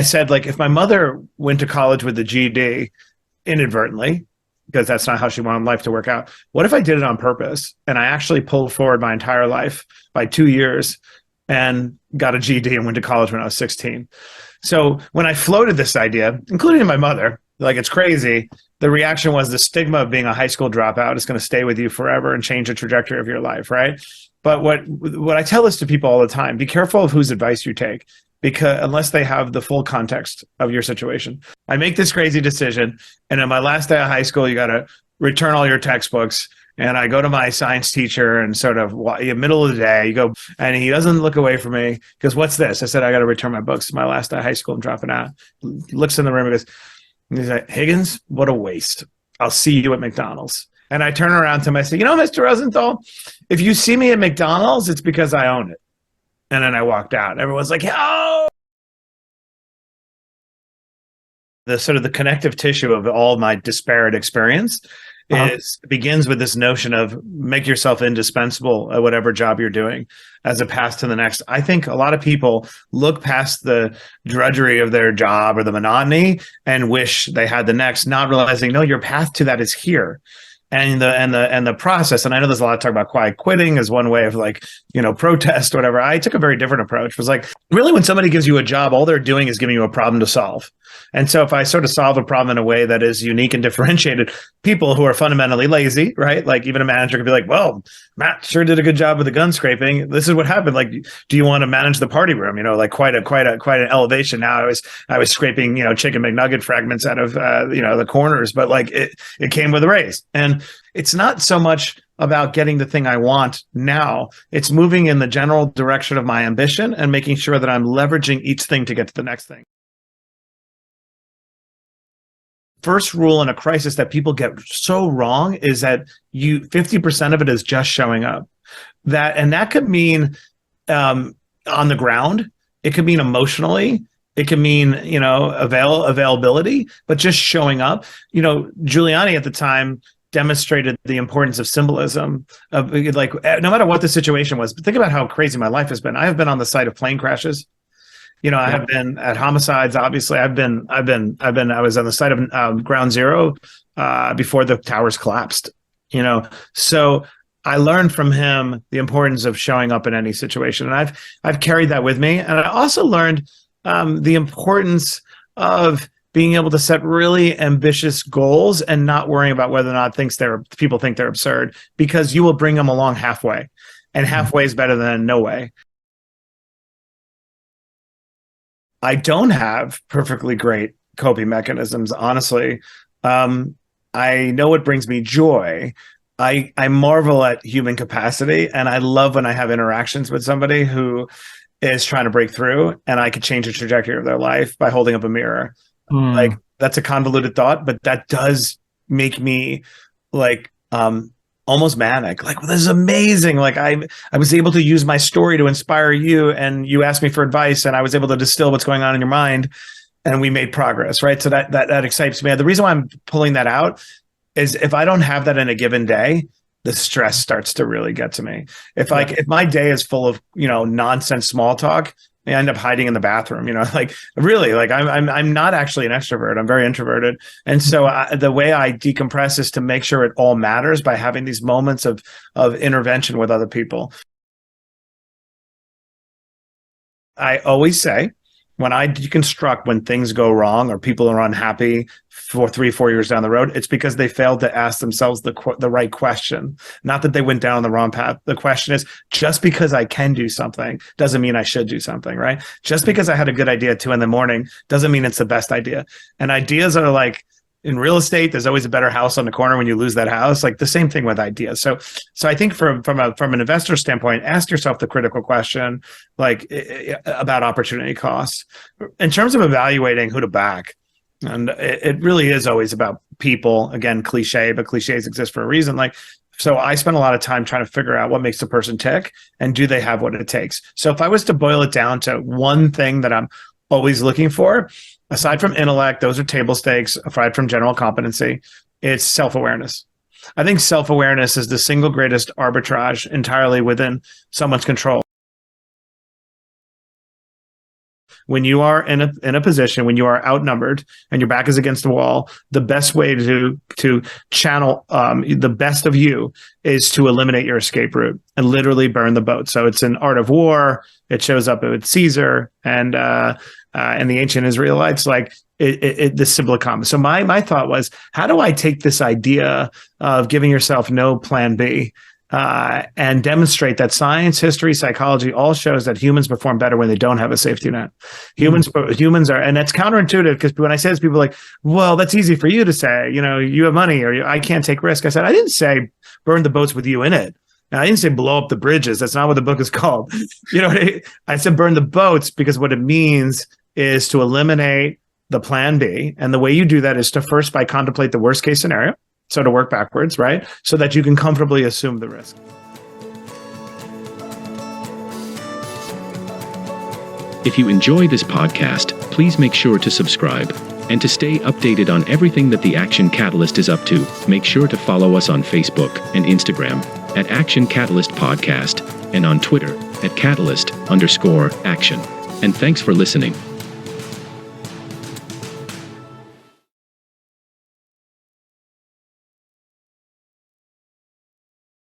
I said, like, if my mother went to college with a GED inadvertently, because that's not how she wanted life to work out, what if I did it on purpose and I actually pulled forward my entire life by 2 years and got a GED and went to college when I was 16? So when I floated this idea, including my mother, like, it's crazy, the reaction was the stigma of being a high school dropout is going to stay with you forever and change the trajectory of your life, right? But what I tell this to people all the time: be careful of whose advice you take, because unless they have the full context of your situation. I make this crazy decision, and on my last day of high school, you got to return all your textbooks. And I go to my science teacher and sort of in the middle of the day, you go, and he doesn't look away from me. He goes, "What's this?" I said, "I got to return my books. It's my last day of high school. I'm dropping out." He looks in the room and goes, he's like, "Higgins, what a waste. I'll see you at McDonald's." And I turn around to him, I say, "You know, Mr. Rosenthal, if you see me at McDonald's, it's because I own it." And then I walked out. Everyone's like, "Oh!" The sort of the connective tissue of all my disparate experience begins with this notion of make yourself indispensable at whatever job you're doing as a path to the next. I think a lot of people look past the drudgery of their job or the monotony and wish they had the next, not realizing, no, your path to that is here. And the process, and I know there's a lot of talk about quiet quitting as one way of, like, protest or whatever. I took a very different approach. It was like, really, when somebody gives you a job, all they're doing is giving you a problem to solve. And so if I sort of solve a problem in a way that is unique and differentiated, people who are fundamentally lazy, right? Like, even a manager could be like, "Well, Matt sure did a good job with the gun scraping. This is what happened. Like, do you want to manage the party room? Like, quite an elevation." Now I was scraping, chicken McNugget fragments out of, the corners, but like it came with a raise. And it's not so much about getting the thing I want now. It's moving in the general direction of my ambition and making sure that I'm leveraging each thing to get to the next thing. First rule in a crisis that people get so wrong is that 50% of it is just showing up. That could mean on the ground. It could mean emotionally. It could mean, availability, but just showing up. Giuliani at the time demonstrated the importance of symbolism, of, like, no matter what the situation was. But think about how crazy my life has been. I have been on the site of plane crashes. I have been at homicides. Obviously, I was on the site of Ground Zero before the towers collapsed. So I learned from him the importance of showing up in any situation, and I've carried that with me. And I also learned the importance of being able to set really ambitious goals and not worrying about whether or not people think they're absurd, because you will bring them along halfway, and halfway is better than no way. I don't have perfectly great coping mechanisms, honestly. I know what brings me joy. I marvel at human capacity, and I love when I have interactions with somebody who is trying to break through, and I could change the trajectory of their life by holding up a mirror. Like, that's a convoluted thought, but that does make me, like, almost manic. Like, well, this is amazing. Like, I was able to use my story to inspire you, and you asked me for advice, and I was able to distill what's going on in your mind, and we made progress, right? So that excites me. The reason why I'm pulling that out is if I don't have that in a given day, the stress starts to really get to me. If my day is full of, nonsense small talk, I end up hiding in the bathroom, like, really, like, I'm not actually an extrovert. I'm very introverted. And so the way I decompress is to make sure it all matters by having these moments of intervention with other people. I always say, when I deconstruct when things go wrong or people are unhappy for 3-4 years down the road, it's because they failed to ask themselves the right question. Not that they went down the wrong path. The question is, just because I can do something doesn't mean I should do something, right? Just because I had a good idea at 2 a.m. doesn't mean it's the best idea. And ideas are like, in real estate, there's always a better house on the corner when you lose that house. Like, the same thing with ideas. So I think from an investor standpoint, ask yourself the critical question, like, about opportunity costs. In terms of evaluating who to back, and it really is always about people. Again, cliche, but cliches exist for a reason. Like, so I spend a lot of time trying to figure out what makes a person tick, and do they have what it takes? So if I was to boil it down to one thing that I'm always looking for, aside from intellect, those are table stakes, aside from general competency, it's self-awareness. I think self-awareness is the single greatest arbitrage entirely within someone's control. when you are in a position, when you are outnumbered and your back is against the wall, the best way to channel the best of you is to eliminate your escape route and literally burn the boat. So it's an art of war. It shows up with Caesar and the ancient Israelites, like the simple comma. So my thought was, how do I take this idea of giving yourself no plan B and demonstrate that science, history, psychology all shows that humans perform better when they don't have a safety net. Humans are, and that's counterintuitive, because when I say this, people are like, well, that's easy for you to say, you have money, or I can't take risk. I said, I didn't say burn the boats with you in it. I didn't say blow up the bridges. That's not what the book is called. I said burn the boats, because what it means is to eliminate the plan B. And the way you do that is to first by contemplate the worst case scenario. So to work backwards, right? So that you can comfortably assume the risk. If you enjoy this podcast, please make sure to subscribe. And to stay updated on everything that the Action Catalyst is up to, make sure to follow us on Facebook and Instagram at Action Catalyst Podcast and on Twitter at Catalyst_Action. And thanks for listening.